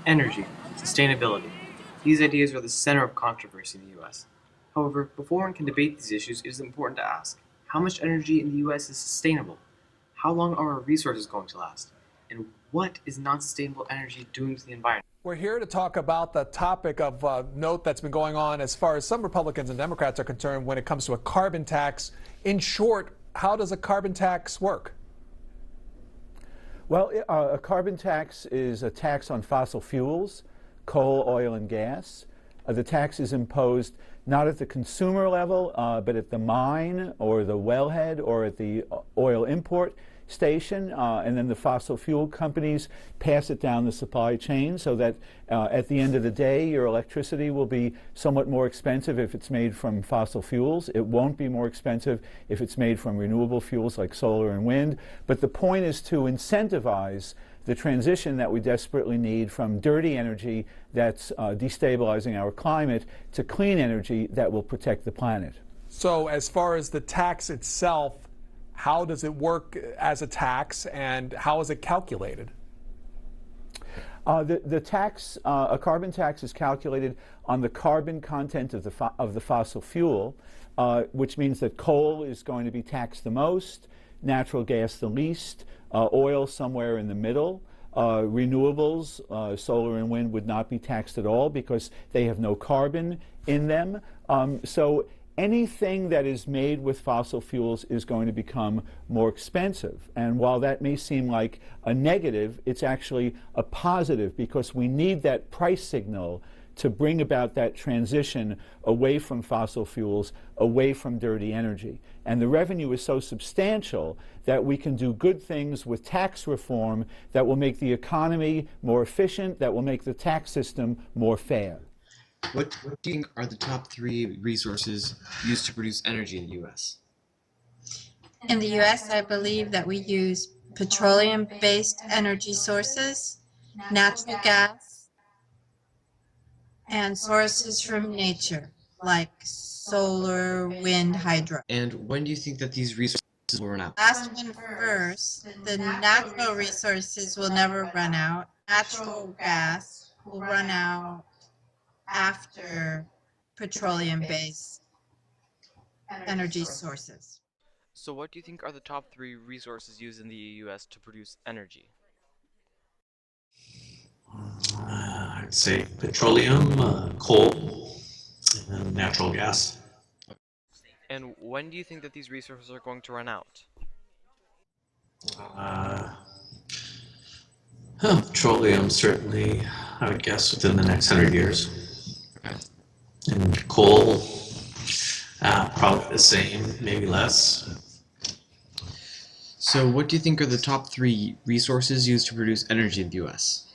Energy, sustainability. These ideas are the center of controversy in the US. However, before one can debate these issues, it is important to ask, how much energy in the US is sustainable? How long are our resources going to last? And what is non-sustainable energy doing to the environment? We're here to talk about the topic of note that's been going on as far as some Republicans and Democrats are concerned when it comes to a carbon tax. In short, how does a carbon tax work? Well, a carbon tax is a tax on fossil fuels, coal, oil, and gas. The tax is imposed not at the consumer level, but at the mine or the wellhead or at the oil import station, and then the fossil fuel companies pass it down the supply chain so that at the end of the day your electricity will be somewhat more expensive if it's made from fossil fuels. It won't be more expensive if it's made from renewable fuels like solar and wind. But the point is to incentivize the transition that we desperately need from dirty energy that's destabilizing our climate to clean energy that will protect the planet. So as far as the tax itself, how does it work as a tax and how is it calculated? The tax, a carbon tax, is calculated on the carbon content of the fossil fuel, which means that coal is going to be taxed the most, natural gas the least, oil somewhere in the middle. Renewables, solar and wind, would not be taxed at all because they have no carbon in them. So anything that is made with fossil fuels is going to become more expensive. And while that may seem like a negative, it's actually a positive because we need that price signal to bring about that transition away from fossil fuels, away from dirty energy. And the revenue is so substantial that we can do good things with tax reform that will make the economy more efficient, that will make the tax system more fair. What do you think are the top three resources used to produce energy in the US? In the US, I believe that we use petroleum-based energy sources, natural gas, and sources from nature, like solar, wind, hydro. And when do you think that these resources will run out? Last one first, the natural resources will never run out. Natural gas will run out after petroleum-based energy sources. So what do you think are the top three resources used in the US to produce energy? I'd say petroleum, coal, and natural gas. And when do you think that these resources are going to run out? Petroleum, certainly, I would guess, within the next 100 years. And coal, probably the same, maybe less. So what do you think are the top three resources used to produce energy in the US?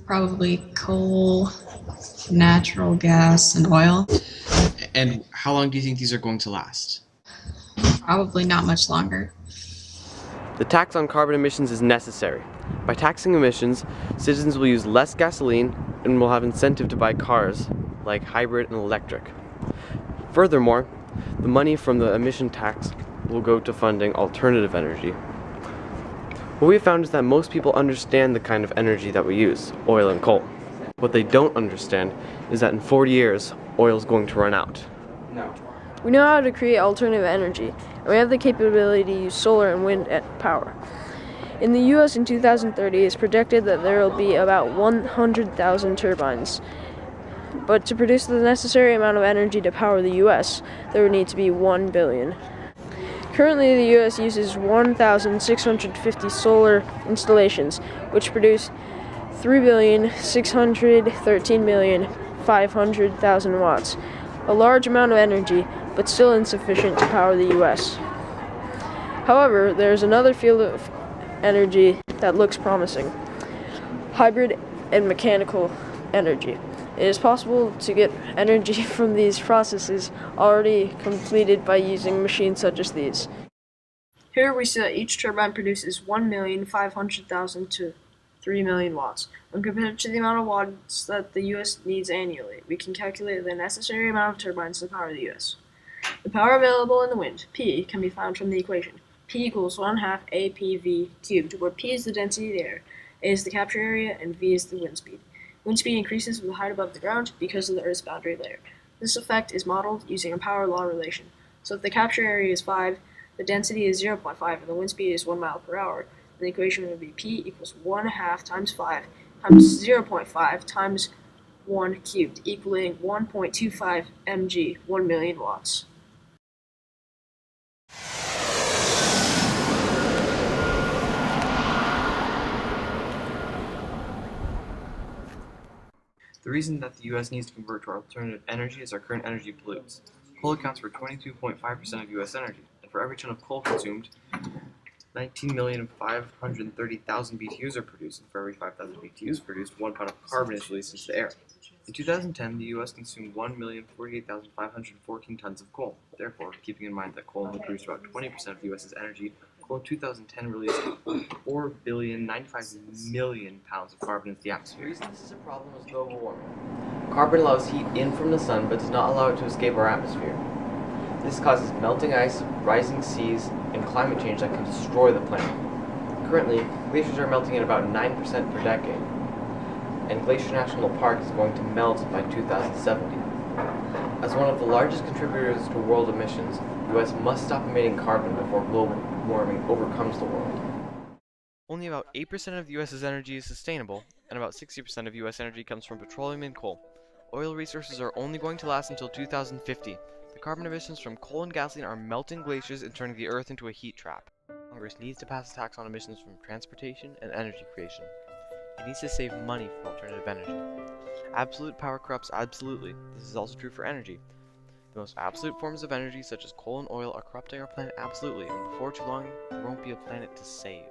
Probably coal, natural gas, and oil. And how long do you think these are going to last? Probably not much longer. The tax on carbon emissions is necessary. By taxing emissions, citizens will use less gasoline and will have incentive to buy cars, like hybrid and electric. Furthermore, the money from the emission tax will go to funding alternative energy. What we have found is that most people understand the kind of energy that we use, oil and coal. What they don't understand is that in 40 years, oil is going to run out. We know how to create alternative energy, and we have the capability to use solar and wind power. In the US in 2030, it's projected that there will be about 100,000 turbines. But to produce the necessary amount of energy to power the US, there would need to be 1 billion. Currently, the US uses 1,650 solar installations, which produce 3,613,500,000 watts. A large amount of energy, but still insufficient to power the US. However, there is another field of energy that looks promising: hybrid and mechanical energy. It is possible to get energy from these processes already completed by using machines such as these. Here we see that each turbine produces 1,500,000 to 3 million watts. When compared to the amount of watts that the US needs annually, we can calculate the necessary amount of turbines to power the US. The power available in the wind, P, can be found from the equation. P equals 1/2 APV cubed, where P is the density of the air, A is the capture area, and V is the wind speed. Wind speed increases with the height above the ground because of the Earth's boundary layer. This effect is modeled using a power law relation. So if the capture area is 5, the density is 0.5, and the wind speed is 1 mile per hour, then the equation would be P equals 1/2 times 5 times 0.5 times 1 cubed, equaling 1.25 mg, 1 million watts. The reason that the U.S. needs to convert to alternative energy is our current energy pollutes. Coal accounts for 22.5% of U.S. energy, and for every ton of coal consumed, 19,530,000 BTUs are produced, and for every 5,000 BTUs produced, 1 pound of carbon is released into the air. In 2010, the U.S. consumed 1,048,514 tons of coal. Therefore, keeping in mind that coal only produced about 20% of the U.S.'s energy, coal in 2010 released 4,095,000,000 pounds of carbon into the atmosphere. The reason this is a problem is global warming. Carbon allows heat in from the sun but does not allow it to escape our atmosphere. This causes melting ice, rising seas, and climate change that can destroy the planet. Currently, glaciers are melting at about 9% per decade, and Glacier National Park is going to melt by 2070. As one of the largest contributors to world emissions, the U.S. must stop emitting carbon before global warming overcomes the world. Only about 8% of the U.S.'s energy is sustainable, and about 60% of U.S. energy comes from petroleum and coal. Oil resources are only going to last until 2050. The carbon emissions from coal and gasoline are melting glaciers and turning the Earth into a heat trap. Congress needs to pass a tax on emissions from transportation and energy creation. It needs to save money for alternative energy. Absolute power corrupts absolutely. This is also true for energy. The most absolute forms of energy, such as coal and oil, are corrupting our planet absolutely, and before too long, there won't be a planet to save.